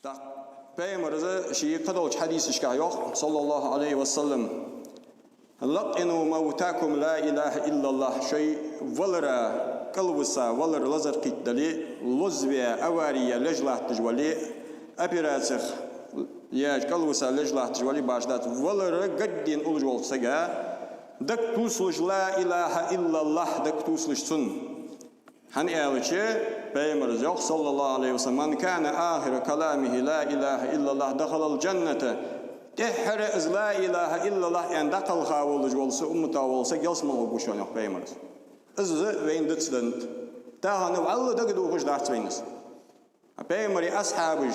Da Peygamberimiz şeyi kadar hadis işga yok sallallahu aleyhi ve sellem. Laqinu mevtakum la ilahe illallah şey valara kalvısa valar lazar kitlali lozviye avariye lejlahtijvali operatsiya ya kalvısa lejlahtijvali başlat valara gaddin uluj olsaga dak tusluş la ilahe illallah dak tusluşsun. Hani elçi Peygamberimiz yok sallallahu aleyhi ve sellem man kana ahir kalamihi la ilahe illallah dakhalal cennete tehre iz la ilahe illallah en dakhal havuluj olsa ummata olsa gelsmal bu şonu Peygamberimiz izzi ve inditsdent tahanı vallahi da gidu hoş dartsveyniz Peygamberi ashabıj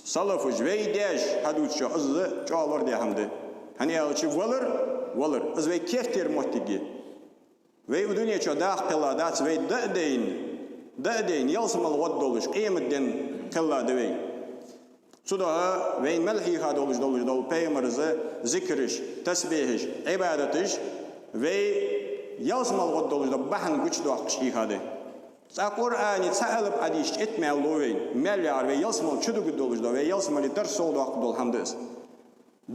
salafuj ve dej hadutçu izzi çoğalar diye hamdi hani elçi valır iz ve keftir muhtigi ve bu dünya çoğu dağ kıladat ve da'deyn yalsımal vaddoluş kıymetten kıladı ve suda ve melhi hadoluş dolu Peygamberimize zikriş, tesbihiş, ibadetiş ve yalsımal vaddoluş da bahan güç doğakış ihade. Sa Kur'an'ı sağlıp adiş etmeyallı ve melyar ve yalsımal çudugu doluş da ve yalsımal ders oldu akı dolu hamdız.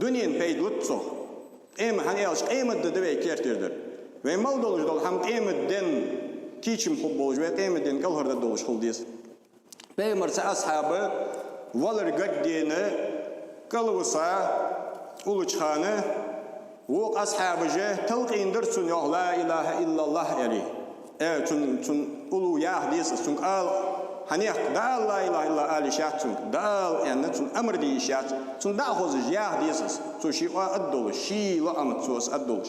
Dünyanın peydlut soğ. Hani yalış kıymetli de ve kertirdir. Ve mal doluş dolu ham kıymetten kiçim hub boluş ve kıymetten kalhırda doluş kıldıyız. Peygamberimiz ashabı valır gaddini kalvısa uluçhanı o ashabıcı talqindirsin yok la ilahe illallah eri. Evet tun ulu yah diyesiz çünkü al haniyek da la ilahe illallah ali şaht çünkü da yani tun emr diye şaht tun da hozuz yah diyesiz tun şi o addoluş şi la amat sus addoluş.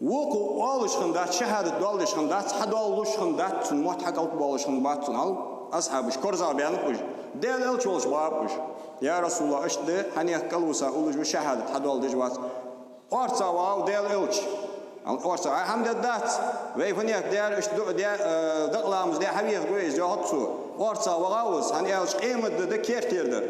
Woku alışkındat, şehadet alışkındat, had alışkındat, tun muhtakal alışkındat tun al ashabış korza beyanıpmış. Del elçi oluş bağıpmış. Ya Resulullah işte hani kalvısa uluş ve şehadet had alışkındat. Orta vav del elçi. Orta hamdedat ve faniyak der işte dağlamız der habiyet göğüz cahat su. Orta vavuz hani elçi kıymetli de kertirdir.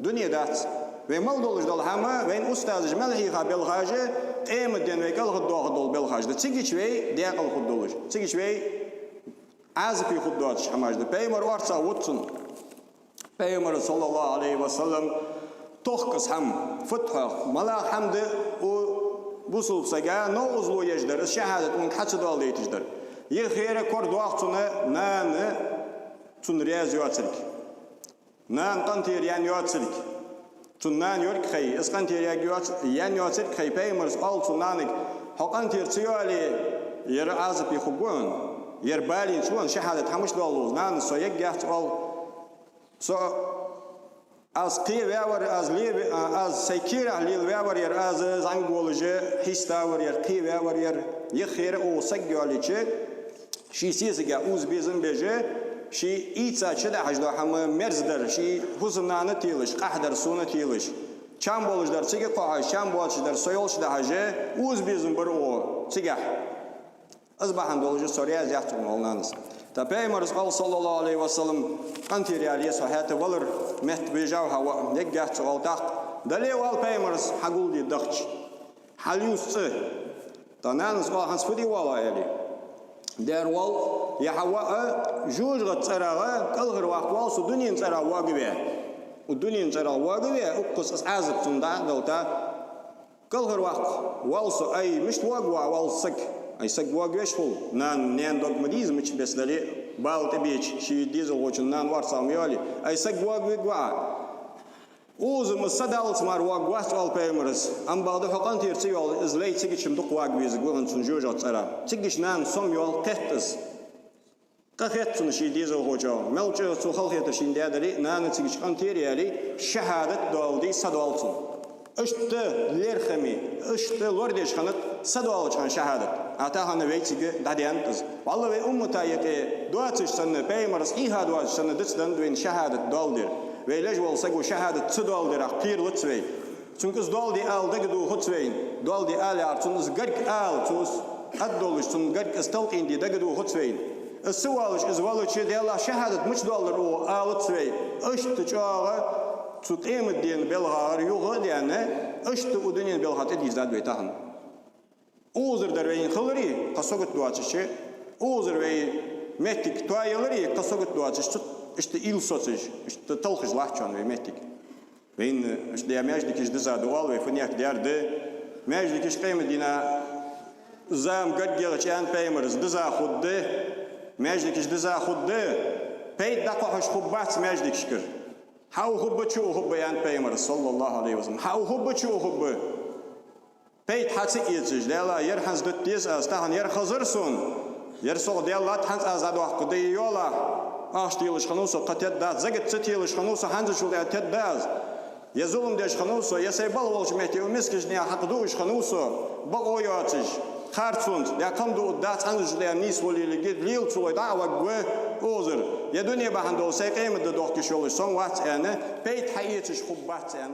Dünyadat. Ve mal doluş dolu hama ve ustazı melhiha belhacı emetten ve kalhı doğu belhacı. Çıgıç ve diğer kalhı doluş. Çıgıç ve azpi hudduat hamajdı. Peygamber varsa vutsun. Peygamber sallallahu aleyhi ve sellem tohkız ham fıthı mala hamdı o bu sulpsaga no uzlu yejder şehadet onun kaçı dolu deytijdir. Yıkhire kor doğaçını nanı tun riyaz yoğatçılık. Nan kantir yan yoğatçılık. Tunnan york khay isqantir yan yoçet khay Peygamberimiz al tunnanik haqantir tiyali yer azib yxubun yer balin şuan şehadet hamış dolu nan soyek gaht al so az qiy ve var az li az sekira li ve var yer az zangoluje hista var yer qiy ve var yer yxire o sagyaliçe şisiziga uz bezin beje şi itsa çda hajda ham merzdar şi huzunanı tiliş qahdar sunu tiliş çam bolujlar çige qaha çam bolujlar soyolşda haje uz bizim bir o çige azbahan doluju soruya ziyatun olnanız ta Peygamberimiz sallallahu aleyhi ve sellem antiriyaliye sahate valır meht bejav hava negat oltaq dale wal Peygamberimiz hagul di daqç halyus tananız o hans fudi wala eli der wal يحوا جوج غتسرا كالغر واقوا سو دنيا تسرا واغبي ودنيا تسرا واغبي اقص عازب تندا دوتا كالغر واق والسو اي مش واغوا والسك اي سك واغوش فول نان دوغمدизм مش بسلري بالت بيچ شي ديزل очень нан варсам يالي اي سك واغوا Uzum sadal smar wagwas al Peygamberimiz am bağda haqan tersi yol izlay çigiçim duq wagwiz go'un sun jojo tsara çigishnan som yol qehtis قخيت سنشي ديزو هوجو ملجو سو خلخيت شيندادري نان تيجي انتيريالي شهاده دولدي سدوالتون اشت ليرخمي اشت لورديش خنت سدوالچان شهاده اتا هنه ويتيگه داديانتز والله و امتا يقي دواتش سنه بيمرس ايها دواتش سنه دتسدن دوين شهاده دولدير ويلج bolsa go şehadet tüdoldir aqir lutsvey çünkü doldi aldı gidu hutsveyn doldi al artunuz gark al tus addoluş tun gark stalqindi da gidu hutsveyn السوالش إزوالش دي الله شهادة مش دولار أو آلت سوي أشت جاغة تقيم الدين بالغار يوغد يعني أشت ودنيا بالغار تديزاد بيتاهن أوزر دروين خلري قصوغت دواتشي أوزر وي مهتك توايلري قصوغت دواتشي işte il soçij, işte talkız lahçan ve metik. Vein işte meclik iş dizadu al ve fınyak derdi. Meclik iş kıymetine zam gadgel çan peymers diza xuddi. Meclik iş diza xuddi. Peyt daqaş xubbat meclik şkür. Haw hubba chu hubba yan peymers sallallahu aleyhi ve sellem. Haw hubba chu hubba. Peyt hatsi yetij. Dela yer hans duttiz az tahan yer hazırsun. Yer soq dela hans azad waqt de yola. Aştıyılış xanusa qatedda zagat satıyılış xanusa hanzı şul ateddaz. Ya zulüm deş xanusa ya saybal wolş mehti umiskish ne haqdu ish xanusa ba oyatış. Khartsund ya kamdu dat hanzı şul nis wolili git lil çoy dava gwe ozur. Ya dünya bahanda olsa qiymet de doq ki şol son waqt yani peyt hayetish xubbat yani